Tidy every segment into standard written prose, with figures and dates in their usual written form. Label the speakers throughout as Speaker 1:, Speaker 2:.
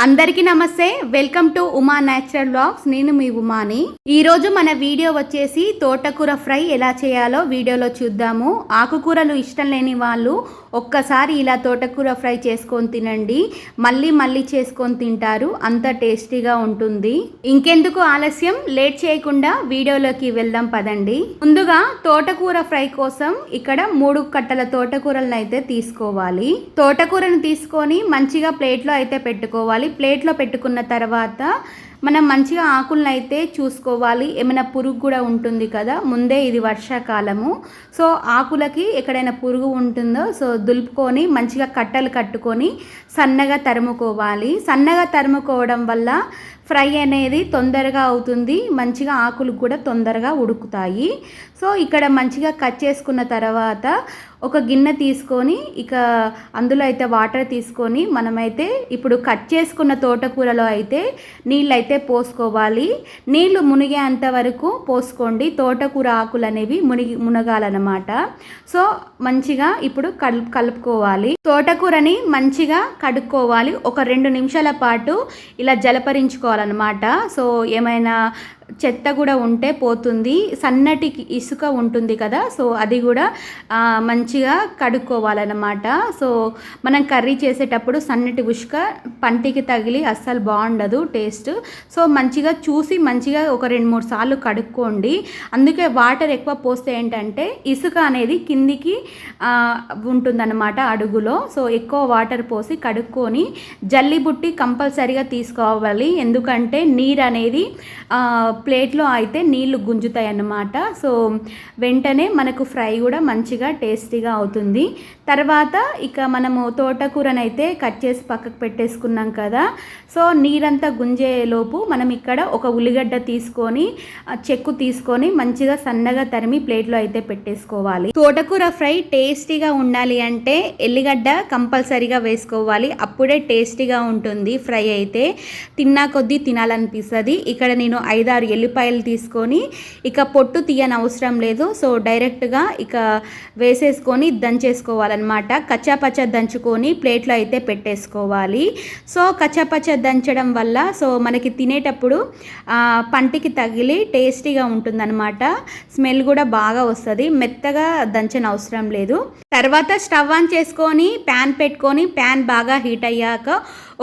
Speaker 1: అందరికీ నమస్తే. Welcome to Uma natural vlogs. నేను మీ ఉమాని. ఈరోజు మన వీడియో వచ్చేసి తోటకూర ఫ్రై ఎలా చేయాలో వీడియోలో చూద్దాము. ఆకుకూరలు ఇష్టం లేని వాళ్ళు ఒక్కసారి ఇలా తోటకూర ఫ్రై చేసుకొని తినండి. మళ్ళీ మళ్ళీ చేసుకొని తింటారు, అంత టేస్టీగా ఉంటుంది. ఇంకెందుకు ఆలస్యం, లేట్ చేయకుండా వీడియోలోకి వెళ్దాం పదండి. ముందుగా తోటకూర ఫ్రై కోసం ఇక్కడ 3 కట్టల తోటకూరలను అయితే తీసుకోవాలి. తోటకూరను తీసుకొని మంచిగా ప్లేట్లో అయితే పెట్టుకోవాలి. ప్లేట్లో పెట్టుకున్న తర్వాత మనం మంచిగా ఆకులను అయితే చూసుకోవాలి. ఏమైనా పురుగు కూడా ఉంటుంది కదా, ముందే ఇది వర్షాకాలము, సో ఆకులకి ఎక్కడైనా పురుగు ఉంటుందో సో దులుపుకొని మంచిగా కట్టలు కట్టుకొని సన్నగా తరుముకోవాలి. సన్నగా తరుముకోవడం వల్ల ఫ్రై అనేది తొందరగా అవుతుంది, మంచిగా ఆకులు కూడా తొందరగా ఉడుకుతాయి. సో ఇక్కడ మంచిగా కట్ చేసుకున్న తర్వాత ఒక గిన్నె తీసుకొని ఇక అందులో అయితే వాటర్ తీసుకొని మనమైతే ఇప్పుడు కట్ చేసుకున్న తోటకూరలో అయితే నీళ్ళు అయితే పోసుకోవాలి. నీళ్లు మునిగేంత వరకు పోసుకోండి. తోటకూర ఆకులు అనేవి మునగాలన్నమాట. సో మంచిగా ఇప్పుడు కలుపుకోవాలి. తోటకూరని మంచిగా కడుక్కోవాలి. ఒక 2 నిమిషాల పాటు ఇలా జలపరించుకోవాలన్నమాట. సో ఏమైనా చెత్త కూడా ఉంటే పోతుంది. సన్నటి ఇసుక ఉంటుంది కదా, సో అది కూడా మంచిగా కడుక్కోవాలన్నమాట. సో మనం కర్రీ చేసేటప్పుడు సన్నటి ఇసుక పంటికి తగిలి అస్సలు బాగుండదు టేస్ట్. సో మంచిగా చూసి మంచిగా ఒక 2-3 సార్లు కడుక్కోండి. అందుకే వాటర్ ఎక్కువ పోస్తే ఏంటంటే ఇసుక అనేది కిందికి ఉంటుందన్నమాట అడుగులో. సో ఎక్కువ వాటర్ పోసి కడుక్కొని జల్లి బుట్టి కంపల్సరీగా తీసుకోవాలి. ఎందుకంటే నీరు అనేది ప్లేట్లో అయితే నీళ్లు గుంజుతాయి అన్నమాట. సో వెంటనే మనకు ఫ్రై కూడా మంచిగా టేస్టీగా అవుతుంది. తర్వాత ఇక మనము తోటకూరను అయితే కట్ చేసి పక్కకు పెట్టేసుకున్నాం కదా, సో నీరంతా గుంజేలోపు మనం ఇక్కడ ఒక ఉల్లిగడ్డ తీసుకొని చెక్కు తీసుకొని మంచిగా సన్నగా తరిమి ప్లేట్లో అయితే పెట్టేసుకోవాలి. తోటకూర ఫ్రై టేస్టీగా ఉండాలి అంటే ఎల్లిగడ్డ కంపల్సరీగా వేసుకోవాలి, అప్పుడే టేస్టీగా ఉంటుంది. ఫ్రై అయితే తిన్నా కొద్దీ తినాలనిపిస్తుంది. ఇక్కడ నేను 5-6 ఎల్లిపాయలు తీసుకొని ఇక పొట్టు తీయని అవసరం లేదు. సో డైరెక్ట్గా ఇక వేసేసుకొని దంచేసుకోవాలన్నమాట. కచ్చాపచ్చ దంచుకొని ప్లేట్లో అయితే పెట్టేసుకోవాలి. సో కచ్చాపచ్చ దంచడం వల్ల సో మనకి తినేటప్పుడు పంటికి తగిలి టేస్టీగా ఉంటుందన్నమాట. స్మెల్ కూడా బాగా వస్తుంది. మెత్తగా దంచని అవసరం లేదు. తర్వాత స్టవ్ ఆన్ చేసుకొని ప్యాన్ పెట్టుకొని ప్యాన్ బాగా హీట్ అయ్యాక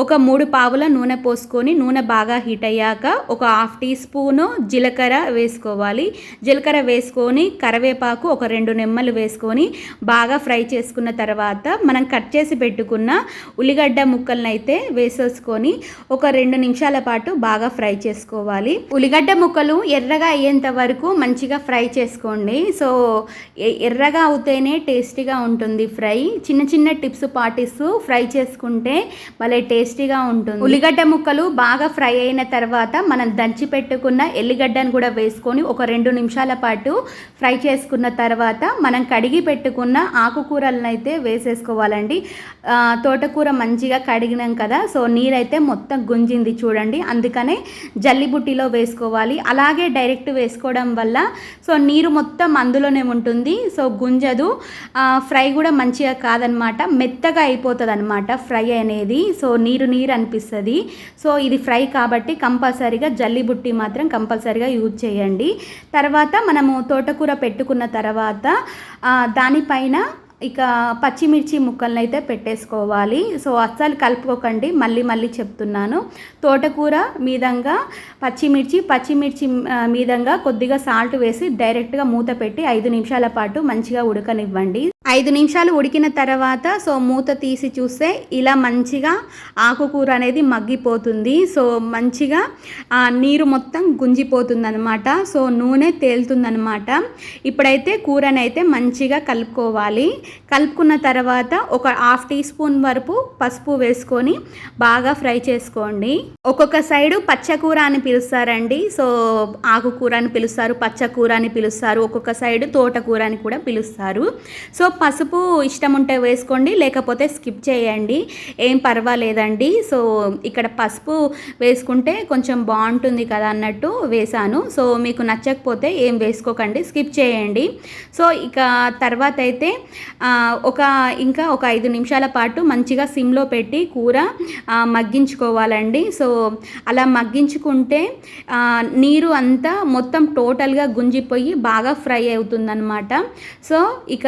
Speaker 1: ఒక 3 పావుల నూనె పోసుకొని నూనె బాగా హీట్ అయ్యాక ఒక 1/2 టీ స్పూను జీలకర్ర వేసుకోవాలి. జీలకర్ర వేసుకొని కరివేపాకు ఒక 2 నిమ్మలు వేసుకొని బాగా ఫ్రై చేసుకున్న తర్వాత మనం కట్ చేసి పెట్టుకున్న ఉల్లిగడ్డ ముక్కలను అయితే వేసేసుకొని ఒక 2 నిమిషాల పాటు బాగా ఫ్రై చేసుకోవాలి. ఉల్లిగడ్డ ముక్కలు ఎర్రగా అయ్యేంత వరకు మంచిగా ఫ్రై చేసుకోండి. సో ఎర్రగా అవుతేనే టేస్టీగా ఉంటుంది ఫ్రై. చిన్న చిన్న టిప్స్ పాటిస్తూ ఫ్రై చేసుకుంటే భలే టేస్టీగా ఉంటుంది. ఉల్లిగడ్డ ముక్కలు బాగా ఫ్రై అయిన తర్వాత మనం దంచి పెట్టుకున్న ఎల్లిగడ్డను కూడా వేసుకొని ఒక 2 నిమిషాల పాటు ఫ్రై చేసుకున్న తర్వాత మనం కడిగి పెట్టుకున్న ఆకుకూరలను అయితే వేసేసుకోవాలండి. తోటకూర మంచిగా కడిగినాం కదా, సో నీరైతే మొత్తం గుంజింది చూడండి, అందుకనే జల్లిబుట్టిలో వేసుకోవాలి. అలాగే డైరెక్ట్ వేసుకోవడం వల్ల సో నీరు మొత్తం అందులోనే ఉంటుంది, సో గుంజదు. ఫ్రై కూడా మంచిగా కాదనమాట, మెత్తగా అయిపోతుంది అనమాట ఫ్రై అనేది. సో నీరు అనిపిస్తుంది. సో ఇది ఫ్రై కాబట్టి కంపల్సరీగా జల్లిబుట్టి మాత్రం కంపల్సరీగా యూజ్ చేయండి. తర్వాత మనము తోటకూర పెట్టుకున్న తర్వాత దానిపైన ఇక పచ్చిమిర్చి ముక్కలను అయితే పెట్టేసుకోవాలి. సో అస్సలు కలుపుకోకండి, మళ్ళీ చెప్తున్నాను. తోటకూర మీదంగా పచ్చిమిర్చి మీదంగా కొద్దిగా సాల్ట్ వేసి డైరెక్ట్గా మూత పెట్టి 5 నిమిషాల పాటు మంచిగా ఉడకనివ్వండి. 5 నిమిషాలు ఉడికిన తర్వాత సో మూత తీసి చూస్తే ఇలా మంచిగా ఆకుకూర అనేది మగ్గిపోతుంది. సో మంచిగా నీరు మొత్తం గుంజిపోతుంది అనమాట. సో నూనె తేలుతుందనమాట. ఇప్పుడైతే కూరనైతే మంచిగా కలుపుకోవాలి. కలుపుకున్న తర్వాత ఒక 1/2 టీ స్పూన్ వరకు పసుపు వేసుకొని బాగా ఫ్రై చేసుకోండి. ఒక్కొక్క సైడు పచ్చకూర అని పిలుస్తారండి. సో ఆకుకూర అని పిలుస్తారు, పచ్చకూర అని పిలుస్తారు, ఒక్కొక్క సైడు తోటకూర అని కూడా పిలుస్తారు. సో పసుపు ఇష్టం ఉంటే వేసుకోండి, లేకపోతే స్కిప్ చేయండి, ఏం పర్వాలేదండి. సో ఇక్కడ పసుపు వేసుకుంటే కొంచెం బాగుంటుంది కదా అన్నట్టు వేసాను. సో మీకు నచ్చకపోతే ఏం వేసుకోకండి, స్కిప్ చేయండి. సో ఇక తర్వాత అయితే ఇంకా ఒక 5 నిమిషాల పాటు మంచిగా సిమ్లో పెట్టి కూర మగ్గించుకోవాలండి. సో అలా మగ్గించుకుంటే నీరు అంతా మొత్తం టోటల్గా గుంజిపోయి బాగా ఫ్రై అవుతుందన్నమాట. సో ఇక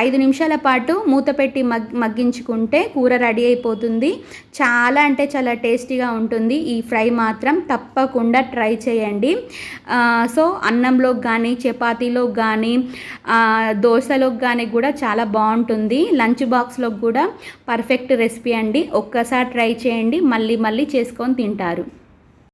Speaker 1: 5 నిమిషాల పాటు మూత పెట్టి మగ్గించుకుంటే కూర రెడీ అయిపోతుంది. చాలా అంటే చాలా టేస్టీగా ఉంటుంది. ఈ ఫ్రై మాత్రం తప్పకుండా ట్రై చేయండి. సో అన్నంలోకి కానీ, చపాతీలోకి కానీ, దోశలోకి కానీ కూడా చాలా బాగుంటుంది. లంచ్ బాక్స్లోకి కూడా పర్ఫెక్ట్ రెసిపీ అండి. ఒక్కసారి ట్రై చేయండి, మళ్ళీ మళ్ళీ చేసుకొని తింటారు.